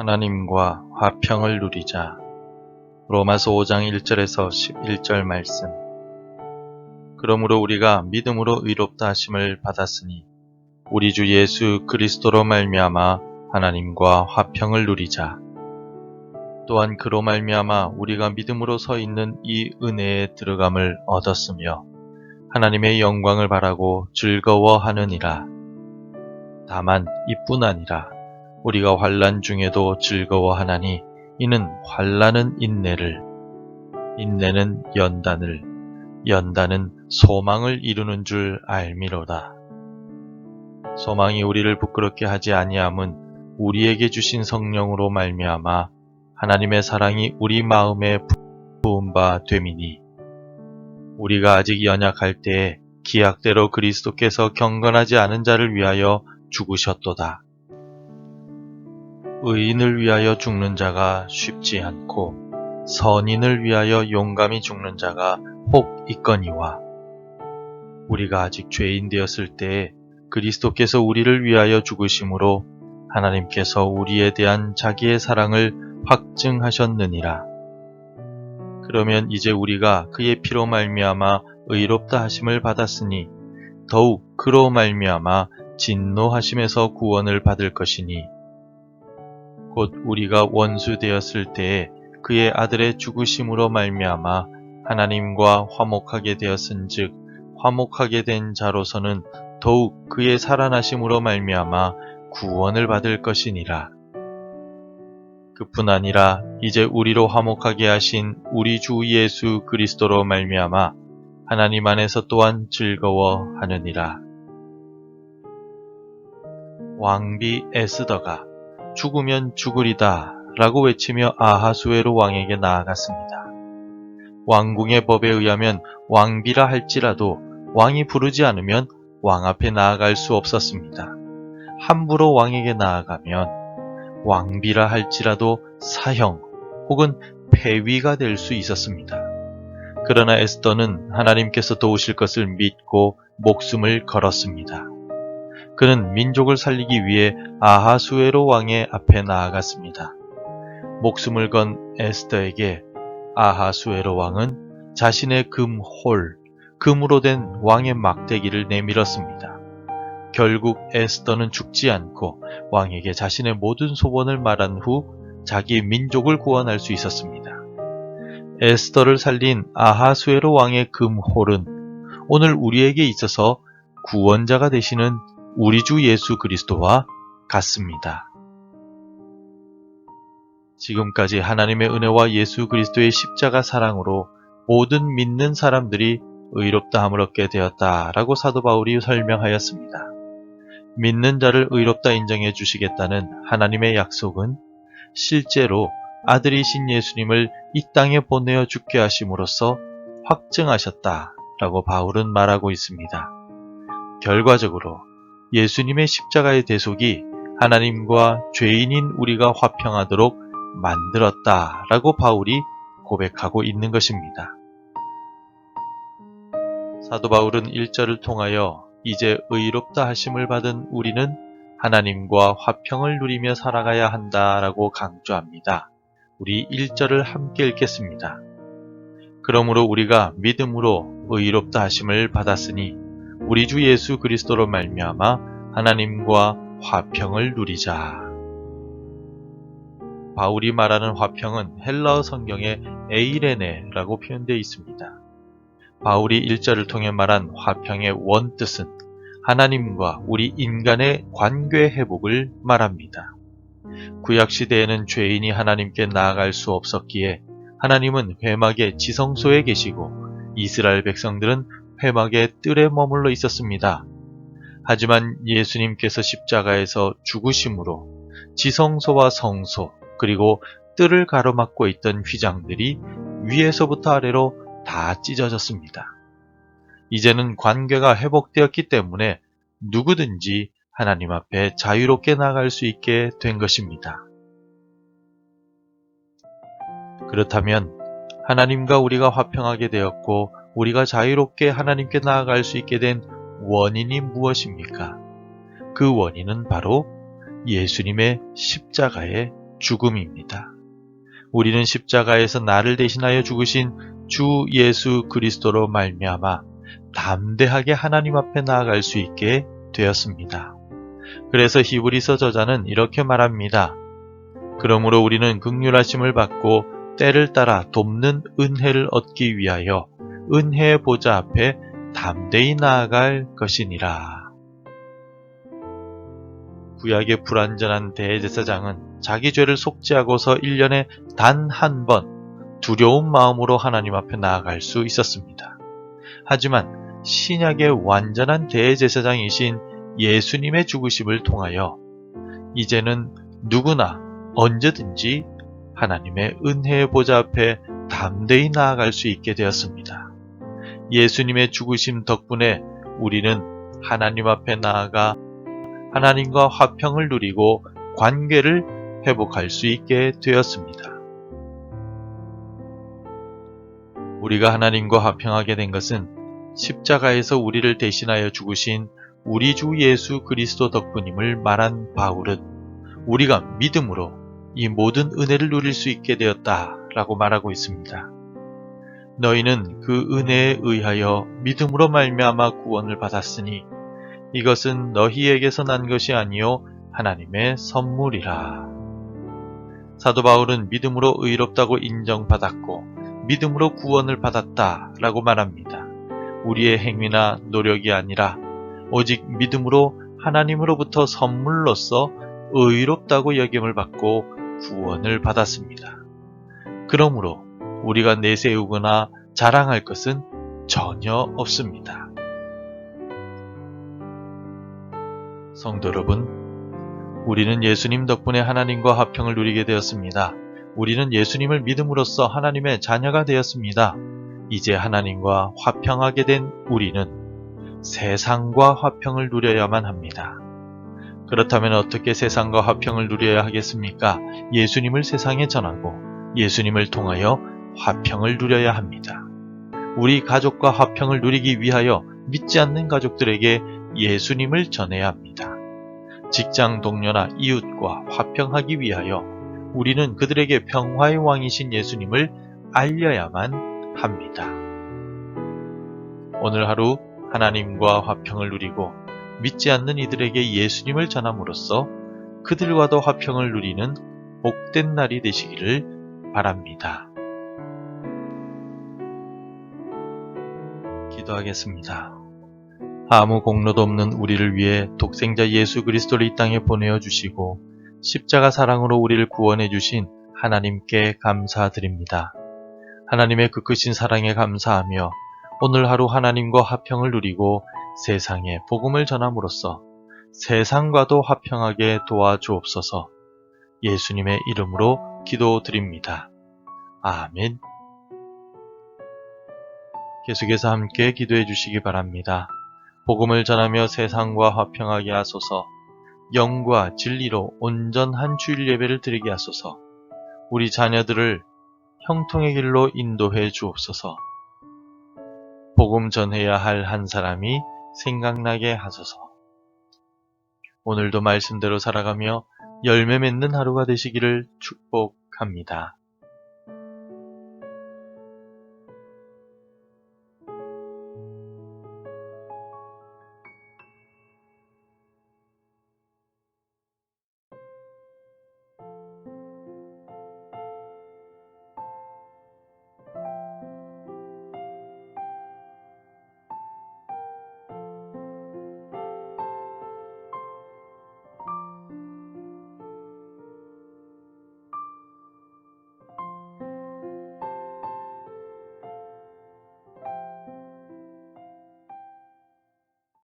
하나님과 화평을 누리자. 로마서 5장 1절에서 11절 말씀. 그러므로 우리가 믿음으로 의롭다 하심을 받았으니 우리 주 예수 그리스도로 말미암아 하나님과 화평을 누리자. 또한 그로 말미암아 우리가 믿음으로 서 있는 이 은혜에 들어감을 얻었으며 하나님의 영광을 바라고 즐거워하느니라. 다만 이뿐 아니라 우리가 환난 중에도 즐거워하나니 이는 환난은 인내를, 인내는 연단을, 연단은 소망을 이루는 줄 알미로다. 소망이 우리를 부끄럽게 하지 아니함은 우리에게 주신 성령으로 말미암아 하나님의 사랑이 우리 마음에 부은 바 됨이니 우리가 아직 연약할 때에 기약대로 그리스도께서 경건하지 않은 자를 위하여 죽으셨도다. 의인을 위하여 죽는 자가 쉽지 않고 선인을 위하여 용감히 죽는 자가 혹 있거니와 우리가 아직 죄인 되었을 때에 그리스도께서 우리를 위하여 죽으심으로 하나님께서 우리에 대한 자기의 사랑을 확증하셨느니라. 그러면 이제 우리가 그의 피로 말미암아 의롭다 하심을 받았으니 더욱 그로 말미암아 진노하심에서 구원을 받을 것이니 곧 우리가 원수 되었을 때에 그의 아들의 죽으심으로 말미암아 하나님과 화목하게 되었은즉 화목하게 된 자로서는 더욱 그의 살아나심으로 말미암아 구원을 받을 것이니라. 그뿐 아니라 이제 우리로 화목하게 하신 우리 주 예수 그리스도로 말미암아 하나님 안에서 또한 즐거워하느니라. 왕비 에스더가 죽으면 죽으리다 라고 외치며 아하수에로 왕에게 나아갔습니다. 왕궁의 법에 의하면 왕비라 할지라도 왕이 부르지 않으면 왕 앞에 나아갈 수 없었습니다. 함부로 왕에게 나아가면 왕비라 할지라도 사형 혹은 폐위가 될 수 있었습니다. 그러나 에스더는 하나님께서 도우실 것을 믿고 목숨을 걸었습니다. 그는 민족을 살리기 위해 아하수에로 왕의 앞에 나아갔습니다. 목숨을 건 에스더에게 아하수에로 왕은 자신의 금홀, 금으로 된 왕의 막대기를 내밀었습니다. 결국 에스더는 죽지 않고 왕에게 자신의 모든 소원을 말한 후 자기 민족을 구원할 수 있었습니다. 에스더를 살린 아하수에로 왕의 금홀은 오늘 우리에게 있어서 구원자가 되시는 우리 주 예수 그리스도와 같습니다. 지금까지 하나님의 은혜와 예수 그리스도의 십자가 사랑으로 모든 믿는 사람들이 의롭다함을 얻게 되었다라고 사도 바울이 설명하였습니다. 믿는 자를 의롭다 인정해 주시겠다는 하나님의 약속은 실제로 아들이신 예수님을 이 땅에 보내어 죽게 하심으로써 확증하셨다라고 바울은 말하고 있습니다. 결과적으로 예수님의 십자가의 대속이 하나님과 죄인인 우리가 화평하도록 만들었다라고 바울이 고백하고 있는 것입니다. 사도 바울은 1절을 통하여 이제 의롭다 하심을 받은 우리는 하나님과 화평을 누리며 살아가야 한다라고 강조합니다. 우리 1절을 함께 읽겠습니다. 그러므로 우리가 믿음으로 의롭다 하심을 받았으니 우리 주 예수 그리스도로 말미암아 하나님과 화평을 누리자. 바울이 말하는 화평은 헬라어 성경에 에이레네라고 표현되어 있습니다. 바울이 1절을 통해 말한 화평의 원뜻은 하나님과 우리 인간의 관계 회복을 말합니다. 구약시대에는 죄인이 하나님께 나아갈 수 없었기에 하나님은 회막의 지성소에 계시고 이스라엘 백성들은 회막의 뜰에 머물러 있었습니다. 하지만 예수님께서 십자가에서 죽으심으로 지성소와 성소 그리고 뜰을 가로막고 있던 휘장들이 위에서부터 아래로 다 찢어졌습니다. 이제는 관계가 회복되었기 때문에 누구든지 하나님 앞에 자유롭게 나아갈 수 있게 된 것입니다. 그렇다면 하나님과 우리가 화평하게 되었고 우리가 자유롭게 하나님께 나아갈 수 있게 된 원인이 무엇입니까? 그 원인은 바로 예수님의 십자가의 죽음입니다. 우리는 십자가에서 나를 대신하여 죽으신 주 예수 그리스도로 말미암아 담대하게 하나님 앞에 나아갈 수 있게 되었습니다. 그래서 히브리서 저자는 이렇게 말합니다. 그러므로 우리는 긍휼하심을 받고 때를 따라 돕는 은혜를 얻기 위하여 은혜의 보좌 앞에 담대히 나아갈 것이니라. 구약의 불완전한 대제사장은 자기 죄를 속죄하고서 1년에 단 한 번 두려운 마음으로 하나님 앞에 나아갈 수 있었습니다. 하지만 신약의 완전한 대제사장이신 예수님의 죽으심을 통하여 이제는 누구나 언제든지 하나님의 은혜의 보좌 앞에 담대히 나아갈 수 있게 되었습니다. 예수님의 죽으심 덕분에 우리는 하나님 앞에 나아가 하나님과 화평을 누리고 관계를 회복할 수 있게 되었습니다. 우리가 하나님과 화평하게 된 것은 십자가에서 우리를 대신하여 죽으신 우리 주 예수 그리스도 덕분임을 말한 바울은 우리가 믿음으로 이 모든 은혜를 누릴 수 있게 되었다라고 말하고 있습니다. 너희는 그 은혜에 의하여 믿음으로 말미암아 구원을 받았으니 이것은 너희에게서 난 것이 아니요 하나님의 선물이라. 사도 바울은 믿음으로 의롭다고 인정받았고 믿음으로 구원을 받았다라고 말합니다. 우리의 행위나 노력이 아니라 오직 믿음으로 하나님으로부터 선물로서 의롭다고 여김을 받고 구원을 받았습니다. 그러므로 우리가 내세우거나 자랑할 것은 전혀 없습니다. 성도 여러분, 우리는 예수님 덕분에 하나님과 화평을 누리게 되었습니다. 우리는 예수님을 믿음으로써 하나님의 자녀가 되었습니다. 이제 하나님과 화평하게 된 우리는 세상과 화평을 누려야만 합니다. 그렇다면 어떻게 세상과 화평을 누려야 하겠습니까? 예수님을 세상에 전하고 예수님을 통하여 화평을 누려야 합니다. 우리 가족과 화평을 누리기 위하여 믿지 않는 가족들에게 예수님을 전해야 합니다. 직장 동료나 이웃과 화평하기 위하여 우리는 그들에게 평화의 왕이신 예수님을 알려야만 합니다. 오늘 하루 하나님과 화평을 누리고 믿지 않는 이들에게 예수님을 전함으로써 그들과도 화평을 누리는 복된 날이 되시기를 바랍니다. 기도하겠습니다. 아무 공로도 없는 우리를 위해 독생자 예수 그리스도를 이 땅에 보내어 주시고 십자가 사랑으로 우리를 구원해 주신 하나님께 감사드립니다. 하나님의 그 크신 사랑에 감사하며 오늘 하루 하나님과 화평을 누리고 세상에 복음을 전함으로써 세상과도 화평하게 도와주옵소서. 예수님의 이름으로 기도드립니다. 아멘. 계속해서 함께 기도해 주시기 바랍니다. 복음을 전하며 세상과 화평하게 하소서. 영과 진리로 온전한 주일 예배를 드리게 하소서. 우리 자녀들을 형통의 길로 인도해 주옵소서. 복음 전해야 할 한 사람이 생각나게 하소서. 오늘도 말씀대로 살아가며 열매 맺는 하루가 되시기를 축복합니다.